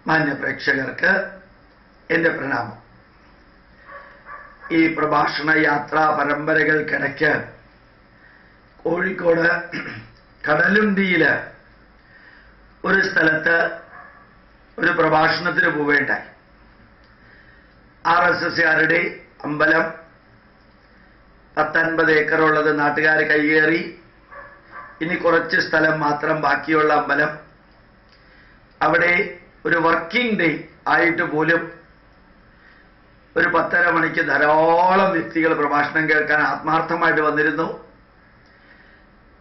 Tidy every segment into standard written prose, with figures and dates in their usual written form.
മാന്യ പ്രേക്ഷകർക്ക് എൻ്റെ പ്രണാമം. ഈ പ്രഭാഷണ യാത്രാ പരമ്പരകൾക്കിടയ്ക്ക് കോഴിക്കോട് കടലുണ്ടിയില് ഒരു സ്ഥലത്ത് ഒരു പ്രഭാഷണത്തിന് പോവേണ്ടായി. RSSകാരുടെ അമ്പലം 10-50 ഏക്കറുള്ളത് നാട്ടുകാർ കയ്യേറി. ഇനി കുറച്ച് സ്ഥലം മാത്രം ബാക്കിയുള്ള അമ്പലം. അവിടെ ഒരു വർക്കിംഗ് ഡേ ആയിട്ട് പോലും ഒരു 10:30 മണിക്ക് ധാരാളം വ്യക്തികൾ പ്രഭാഷണം കേൾക്കാൻ ആത്മാർത്ഥമായിട്ട് വന്നിരുന്നു.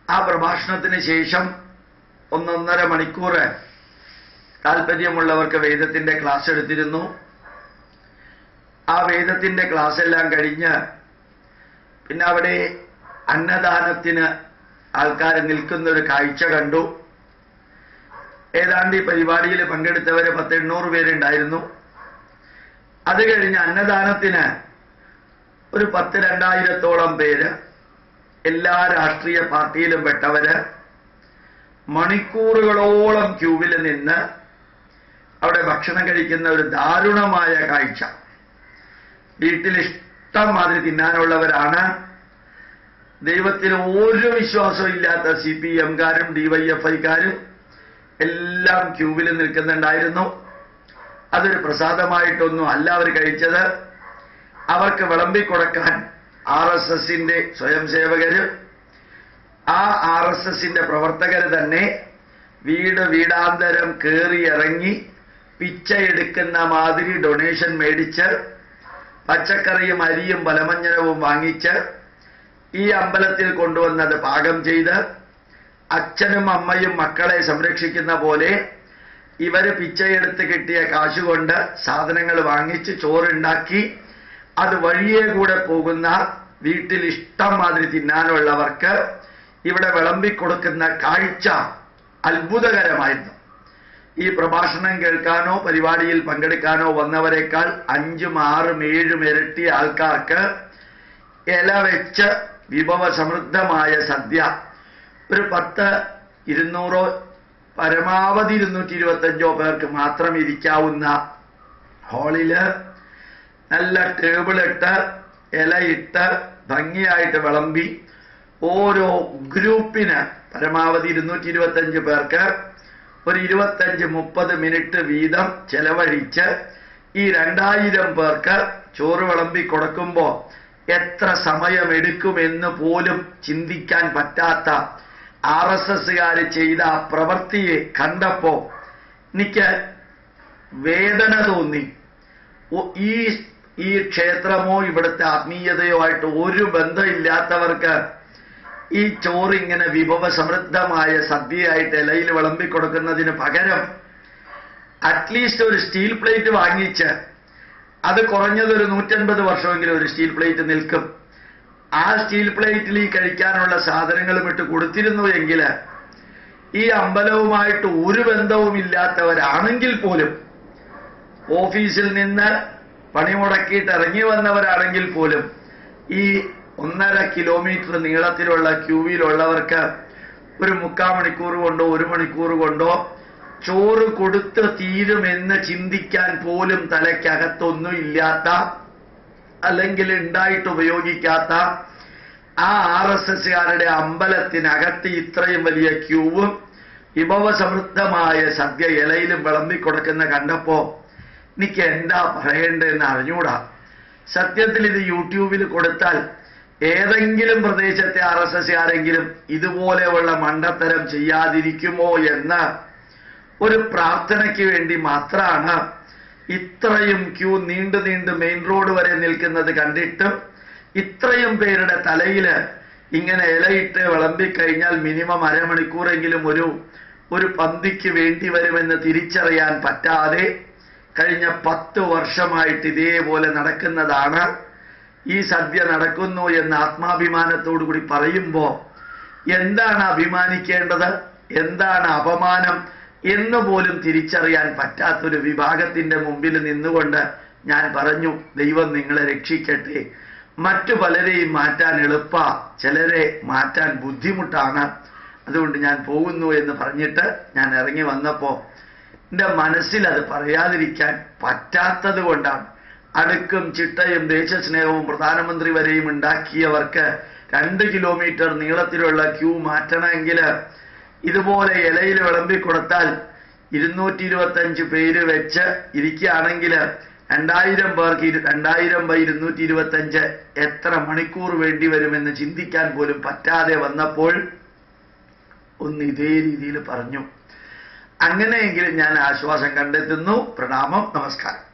ആ പ്രഭാഷണത്തിന് ശേഷം 1-1.5 മണിക്കൂർ താല്പര്യമുള്ളവർക്ക് വേദത്തിന്റെ ക്ലാസ് എടുത്തിരുന്നു. ആ വേദത്തിന്റെ ക്ലാസ് എല്ലാം കഴിഞ്ഞ് പിന്നെ അവിടെ അന്നദാനത്തിന് ആൾക്കാർ നിൽക്കുന്ന ഒരു കാഴ്ച കണ്ടു. ഏതാണ്ട് ഈ പരിപാടിയിൽ പങ്കെടുത്തവര് 1000-800 പേരുണ്ടായിരുന്നു. അത് കഴിഞ്ഞ് അന്നദാനത്തിന് ഒരു 10,000-2000 പേര്, എല്ലാ രാഷ്ട്രീയ പാർട്ടിയിലും പെട്ടവര്, മണിക്കൂറുകളോളം ക്യൂവിൽ നിന്ന് അവിടെ ഭക്ഷണം കഴിക്കുന്ന ഒരു ദാരുണമായ കാഴ്ച. വീട്ടിൽ ഇഷ്ടം മാതിരി തിന്നാനുള്ളവരാണ്. ദൈവത്തിന് ഒരു വിശ്വാസവും ഇല്ലാത്ത CPM-കാരും DYFI-കാരും എല്ലാം ക്യൂവിൽ നിൽക്കുന്നുണ്ടായിരുന്നു. അതൊരു പ്രസാദമായിട്ടൊന്നും അല്ല അവർ കഴിച്ചത്. അവർക്ക് വിളമ്പിക്കൊടുക്കാൻ RSSന്റെ സ്വയം സേവകരും ആ RSSന്റെ പ്രവർത്തകർ തന്നെ വീട് വീടാന്തരം കയറി ഇറങ്ങി പിച്ചയെടുക്കുന്ന മാതിരി ഡൊണേഷൻ മേടിച്ച് പച്ചക്കറിയും അരിയും പലമഞ്ഞനവും വാങ്ങിച്ച് ഈ അമ്പലത്തിൽ കൊണ്ടുവന്നത് പാകം ചെയ്ത് അച്ഛനും അമ്മയും മക്കളെ സംരക്ഷിക്കുന്ന പോലെ ഇവര് പിച്ചയെടുത്ത് കിട്ടിയ കാശുകൊണ്ട് സാധനങ്ങൾ വാങ്ങിച്ച് ചോറുണ്ടാക്കി അത് വഴിയെ കൂടെ പോകുന്ന വീട്ടിൽ ഇഷ്ടം മാതിരി തിന്നാനുള്ളവർക്ക് ഇവിടെ വിളമ്പിക്കൊടുക്കുന്ന കാഴ്ച അത്ഭുതകരമായിരുന്നു. ഈ പ്രഭാഷണം കേൾക്കാനോ പരിപാടിയിൽ പങ്കെടുക്കാനോ വന്നവരെക്കാൾ 5, 6, 7 ഇരട്ടി ആൾക്കാർക്ക് ഇല വെച്ച് വിഭവസമൃദ്ധമായ സദ്യ ഒരു 10, 200, പരമാവധി 225 പേർക്ക് മാത്രം ഇരിക്കാവുന്ന ഹാളില് നല്ല ടേബിളിട്ട് ഇലയിട്ട് ഭംഗിയായിട്ട് വിളമ്പി ഓരോ ഗ്രൂപ്പിന് പരമാവധി 225 പേർക്ക് ഒരു 25-30 മിനിറ്റ് വീതം ചെലവഴിച്ച് ഈ 2000 പേർക്ക് ചോറ് വിളമ്പി കൊടുക്കുമ്പോ എത്ര സമയമെടുക്കുമെന്ന് പോലും ചിന്തിക്കാൻ പറ്റാത്ത RSSകാർ ചെയ്ത ആ പ്രവൃത്തിയെ കണ്ടപ്പോ എനിക്ക് വേദന തോന്നി. ഈ ക്ഷേത്രമോ ഇവിടുത്തെ ആത്മീയതയോ ആയിട്ട് ഒരു ബന്ധമില്ലാത്തവർക്ക് ഈ ചോറിങ്ങനെ വിഭവസമൃദ്ധമായ സദ്യയായിട്ട് ഇലയിൽ വിളമ്പിക്കൊടുക്കുന്നതിന് പകരം അറ്റ്ലീസ്റ്റ് ഒരു സ്റ്റീൽ പ്ലേറ്റ് വാങ്ങിച്ച് അത് കുറഞ്ഞതൊരു 150 വർഷമെങ്കിലും ഒരു സ്റ്റീൽ പ്ലേറ്റ് നിൽക്കും. ആ സ്റ്റീൽ പ്ലേറ്റിൽ ഈ കഴിക്കാനുള്ള സാധനങ്ങളും ഇട്ട് കൊടുത്തിരുന്നു എങ്കിൽ ഈ അമ്പലവുമായിട്ട് ഒരു ബന്ധവും ഇല്ലാത്തവരാണെങ്കിൽ പോലും, ഓഫീസിൽ നിന്ന് പണിമുടക്കിയിട്ട് ഇറങ്ങി വന്നവരാണെങ്കിൽ പോലും, ഈ 1.5 കിലോമീറ്റർ നീളത്തിലുള്ള ക്യൂവിലുള്ളവർക്ക് ഒരു 3/4 മണിക്കൂർ കൊണ്ടോ 1 മണിക്കൂർ കൊണ്ടോ ചോറ് കൊടുത്ത് തീരുമെന്ന് ചിന്തിക്കാൻ പോലും തലയ്ക്കകത്തൊന്നും ഇല്ലാത്ത, അല്ലെങ്കിൽ ഉണ്ടായിട്ട് ഉപയോഗിക്കാത്ത ആ RSSകാരുടെ അമ്പലത്തിനകത്ത് ഇത്രയും വലിയ ക്യൂവും വിഭവസമൃദ്ധമായ സദ്യ ഇലയിലും വിളമ്പിക്കൊടുക്കുന്ന കണ്ടപ്പോ എനിക്ക് എന്താ പറയേണ്ടതെന്ന് അറിഞ്ഞൂടാ. സത്യത്തിൽ ഇത് യൂട്യൂബിൽ കൊടുത്താൽ ഏതെങ്കിലും പ്രദേശത്തെ RSSകാരെങ്കിലും ഇതുപോലെയുള്ള മണ്ടത്തരം ചെയ്യാതിരിക്കുമോ എന്ന് ഒരു പ്രാർത്ഥനയ്ക്ക് വേണ്ടി മാത്രമാണ് ഇത്രയും ക്യൂ നീണ്ടു മെയിൻ റോഡ് വരെ നിൽക്കുന്നത് കണ്ടിട്ടും ഇത്രയും പേരുടെ തലയില് ഇങ്ങനെ ഇലയിട്ട് വിളമ്പിക്കഴിഞ്ഞാൽ മിനിമം അരമണിക്കൂറെങ്കിലും ഒരു പന്തിക്ക് വേണ്ടി വരുമെന്ന് തിരിച്ചറിയാൻ പറ്റാതെ കഴിഞ്ഞ 10 വർഷമായിട്ട് ഇതേപോലെ നടക്കുന്നതാണ്. ഈ സദ്യ നടക്കുന്നു എന്ന് ആത്മാഭിമാനത്തോടു കൂടി പറയുമ്പോ എന്താണ് അഭിമാനിക്കേണ്ടത്, എന്താണ് അപമാനം എന്ന് പോലും തിരിച്ചറിയാൻ പറ്റാത്തൊരു വിഭാഗത്തിന്റെ മുമ്പിൽ നിന്നുകൊണ്ട് ഞാൻ പറഞ്ഞു, ദൈവം നിങ്ങളെ രക്ഷിക്കട്ടെ. മറ്റു പലരെയും മാറ്റാൻ എളുപ്പ, ചിലരെ മാറ്റാൻ ബുദ്ധിമുട്ടാണ്. അതുകൊണ്ട് ഞാൻ പോകുന്നു എന്ന് പറഞ്ഞിട്ട് ഞാൻ ഇറങ്ങി വന്നപ്പോ എൻ്റെ മനസ്സിൽ അത് പറയാതിരിക്കാൻ പറ്റാത്തത് കൊണ്ടാണ്. അടുക്കും ചിട്ടയും ദേശസ്നേഹവും പ്രധാനമന്ത്രി വരെയും ഉണ്ടാക്കിയവർക്ക് 2 കിലോമീറ്റർ നീളത്തിലുള്ള ക്യൂ മാറ്റണമെങ്കിൽ ഇതുപോലെ ഇലയിൽ വിളമ്പിക്കൊടുത്താൽ 225 പേര് വെച്ച് ഇരിക്കുകയാണെങ്കിൽ 2000 പേർക്ക് 2000/225 എത്ര മണിക്കൂർ വേണ്ടി വരുമെന്ന് ചിന്തിക്കാൻ പോലും പറ്റാതെ വന്നപ്പോൾ ഒന്ന് ഇതേ രീതിയിൽ പറഞ്ഞു. അങ്ങനെയെങ്കിലും ഞാൻ ആശ്വാസം കണ്ടെത്തുന്നു. പ്രണാമം, നമസ്കാരം.